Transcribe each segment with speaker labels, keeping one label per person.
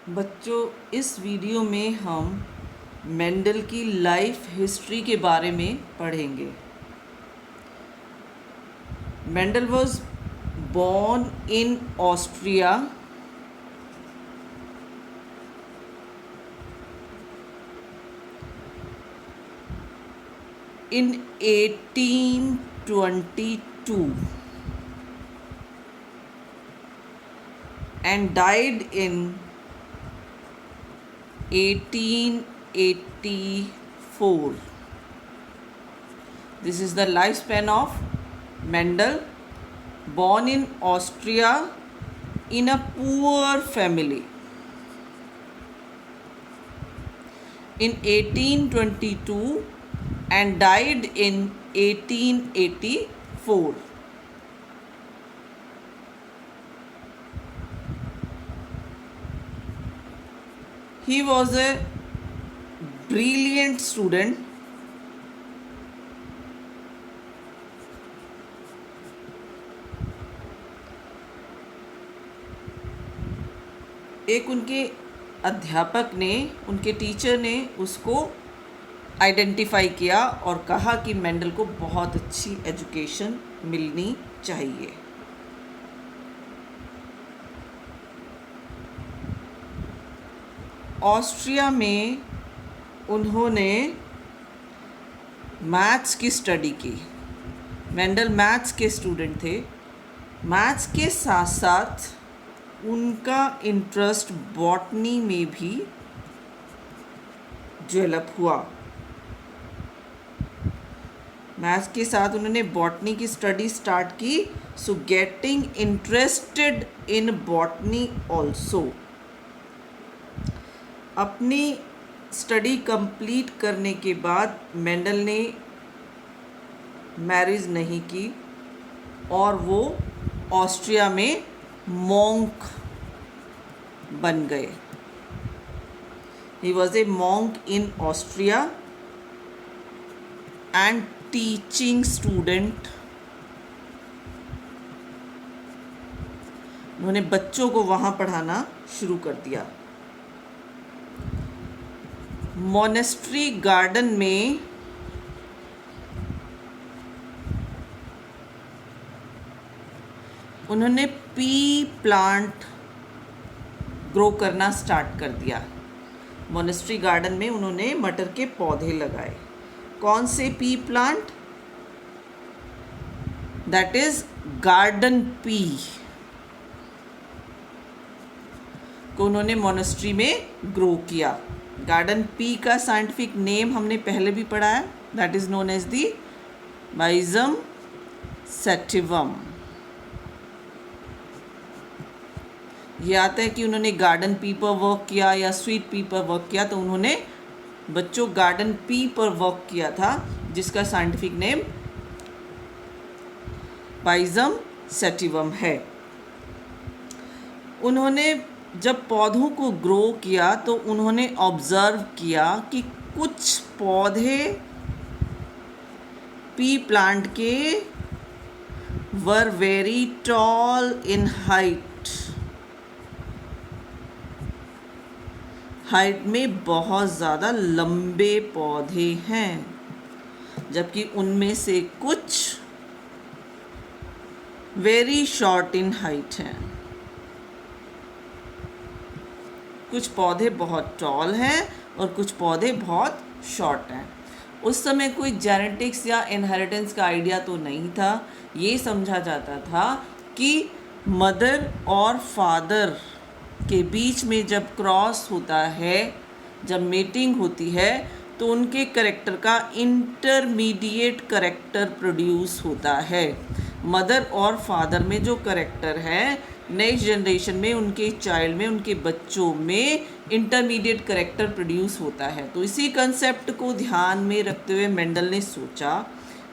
Speaker 1: बच्चों, इस वीडियो में हम मेंडल की लाइफ हिस्ट्री के बारे में पढ़ेंगे। Mendel was born in Austria in 1822 and died in 1884. This is the lifespan of Mendel, born in Austria in a poor family. In 1822 and died in 1884. He was a brilliant student. एक उनके अध्यापक ने, उनके teacher ने उसको identify किया और कहा कि मेंडल को बहुत अच्छी एजुकेशन मिलनी चाहिए। ऑस्ट्रिया में उन्होंने मैथ्स की स्टडी की। मेंडल मैथ्स के स्टूडेंट थे। मैथ्स के साथ साथ उनका इंटरेस्ट बॉटनी में भी डेवलप हुआ। मैथ्स के साथ उन्होंने बॉटनी की स्टडी स्टार्ट की। So getting interested in botany also. अपनी स्टडी कंप्लीट करने के बाद मेंडल ने मैरिज नहीं की और वो ऑस्ट्रिया में मॉन्क बन गए। He was a monk in Austria and teaching student. उन्होंने बच्चों को वहाँ पढ़ाना शुरू कर दिया। मोनेस्ट्री गार्डन में उन्होंने पी प्लांट ग्रो करना स्टार्ट कर दिया। मोनेस्ट्री गार्डन में उन्होंने मटर के पौधे लगाए। कौन से pea plant? That is garden pea को उन्होंने मोनेस्ट्री में ग्रो किया। गार्डन पी का साइंटिफिक नेम हमने पहले भी पढ़ा है। That is known as the Pisum sativum. ये आता है कि उन्होंने गार्डन पी पर वर्क किया या स्वीट पी पर वर्क किया, तो उन्होंने बच्चों गार्डन पी पर वर्क किया था, जिसका साइंटिफिक नेम बाइजम सैटिवम है। उन्होंने जब पौधों को ग्रो किया तो उन्होंने ऑब्जर्व किया कि कुछ पौधे पी प्लांट के were very tall in height में बहुत ज़्यादा लंबे पौधे हैं, जबकि उनमें से कुछ वेरी शॉर्ट इन हाइट हैं। कुछ पौधे बहुत टॉल हैं और कुछ पौधे बहुत शॉर्ट हैं। उस समय कोई जेनेटिक्स या इनहेरिटेंस का आइडिया तो नहीं था। ये समझा जाता था कि मदर और फादर के बीच में जब क्रॉस होता है, जब मेटिंग होती है, तो उनके कैरेक्टर का इंटरमीडिएट कैरेक्टर प्रोड्यूस होता है। मदर और फादर में जो कैरेक्टर है, नेक्स्ट जनरेशन में उनके चाइल्ड में, उनके बच्चों में इंटरमीडिएट कैरेक्टर प्रोड्यूस होता है। तो इसी कंसेप्ट को ध्यान में रखते हुए मेंडल ने सोचा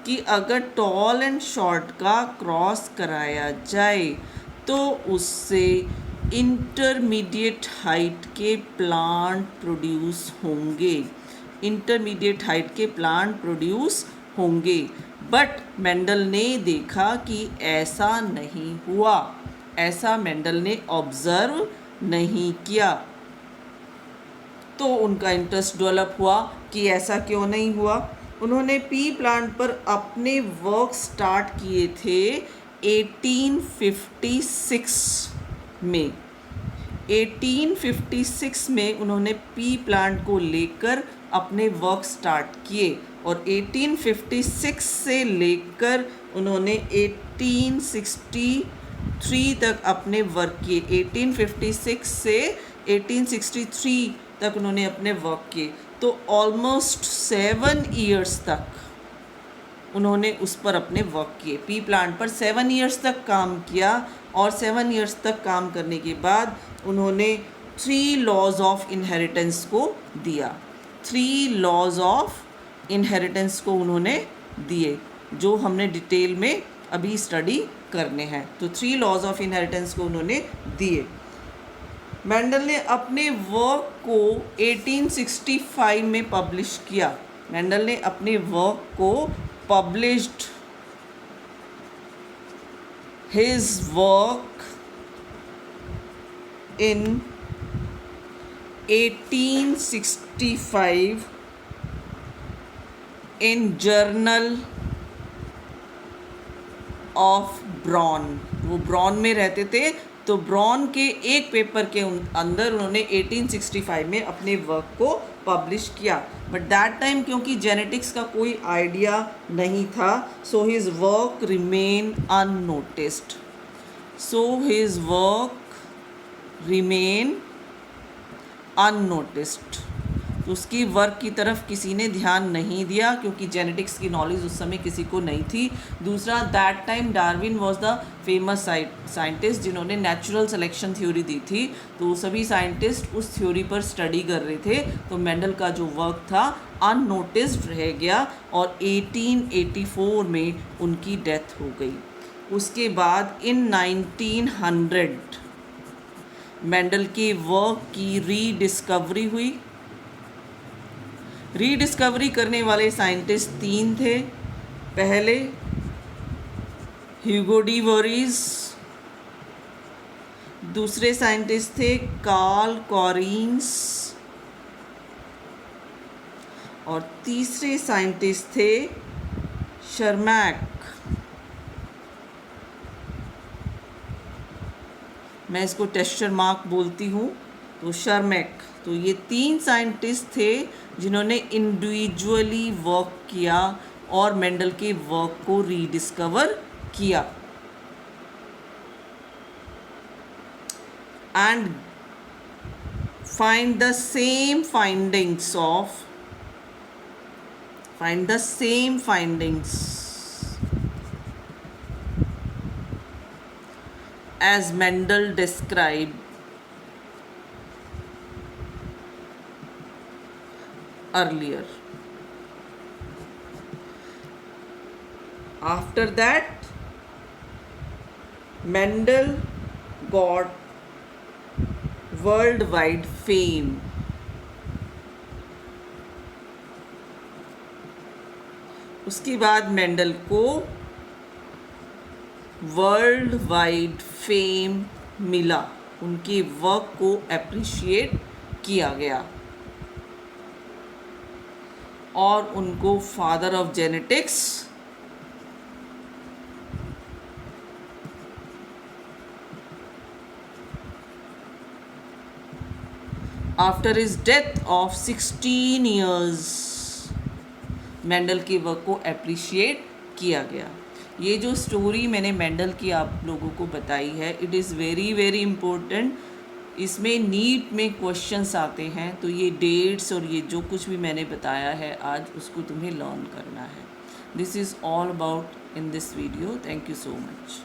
Speaker 1: कि अगर टॉल एंड शॉर्ट का क्रॉस कराया जाए तो उससे इंटरमीडिएट हाइट के प्लांट प्रोड्यूस होंगे। इंटरमीडिएट हाइट के प्लांट प्रोड्यूस होंगे। बट मेंडल ने देखा कि ऐसा नहीं हुआ। ऐसा मेंडल ने ऑब्जर्व नहीं किया। तो उनका इंटरेस्ट डेवलप हुआ कि ऐसा क्यों नहीं हुआ। उन्होंने पी प्लांट पर अपने वर्क स्टार्ट किए थे 1856 में। 1856 में उन्होंने पी प्लांट को लेकर अपने वर्क स्टार्ट किए और 1856 से लेकर उन्होंने 1863 तक अपने वर्क किए। 1856 से 1863 तक उन्होंने अपने वर्क किए, तो ऑलमोस्ट 7 ईयर्स तक उन्होंने उस पर अपने वर्क किए। पी प्लांट पर 7 ईयर्स तक काम किया और 7 ईयर्स तक काम करने के बाद उन्होंने 3 लॉज ऑफ इनहेरिटेंस को दिया। 3 लॉज ऑफ इनहेरिटेंस को उन्होंने दिए, जो हमने डिटेल में अभी स्टडी करने हैं। तो 3 लॉज ऑफ इनहेरिटेंस को उन्होंने दिए। मेंडल ने अपने वर्क को 1865 में पब्लिश किया। मेंडल ने अपने वर्क को published his work in 1865 in Journal of Braun। वो ब्रॉन में रहते थे, तो ब्रॉन के एक पेपर के अंदर उन्होंने 1865 में अपने वर्क को पब्लिश किया। बट दैट टाइम क्योंकि जेनेटिक्स का कोई आइडिया नहीं था, so his work remain unnoticed. So his work remain unnoticed. तो उसकी वर्क की तरफ किसी ने ध्यान नहीं दिया क्योंकि जेनेटिक्स की नॉलेज उस समय किसी को नहीं थी। दूसरा, that time Darwin was the famous scientist जिन्होंने नेचुरल सिलेक्शन थ्योरी दी थी, तो सभी साइंटिस्ट उस थ्योरी पर स्टडी कर रहे थे। तो मेंडल का जो वर्क था अननोटिस्ड रह गया और 1884 में उनकी डेथ हो गई। उसके बाद इन 1900 मेंडल के वर्क की रीडिस्कवरी हुई। रीडिस्कवरी करने वाले साइंटिस्ट 3 थे। पहले ह्यूगो डी वोरिस, दूसरे साइंटिस्ट थे कार्ल कॉरिन्स और तीसरे साइंटिस्ट थे शर्मैक। मैं इसको टेस्टर मार्क बोलती हूँ, तो शर्मैक। तो ये 3 साइंटिस्ट थे जिन्होंने इंडिविजुअली वर्क किया और मेंडल के वर्क को रीडिस्कवर किया and find the same findings as Mendel described earlier. After that, Mendel got worldwide fame. उसके बाद मेंडल को वर्ल्ड वाइड फेम मिला, उनके वर्क को अप्रिशिएट किया गया और उनको father of genetics after his death of 16 years Mendel के वर्क को अप्रिशिएट किया गया। ये जो स्टोरी मैंने मेंडल की आप लोगों को बताई है, it is very very important. इसमें नीट में क्वेश्चंस आते हैं, तो ये डेट्स और ये जो कुछ भी मैंने बताया है आज, उसको तुम्हें लर्न करना है। This is all about in this video. Thank you so much.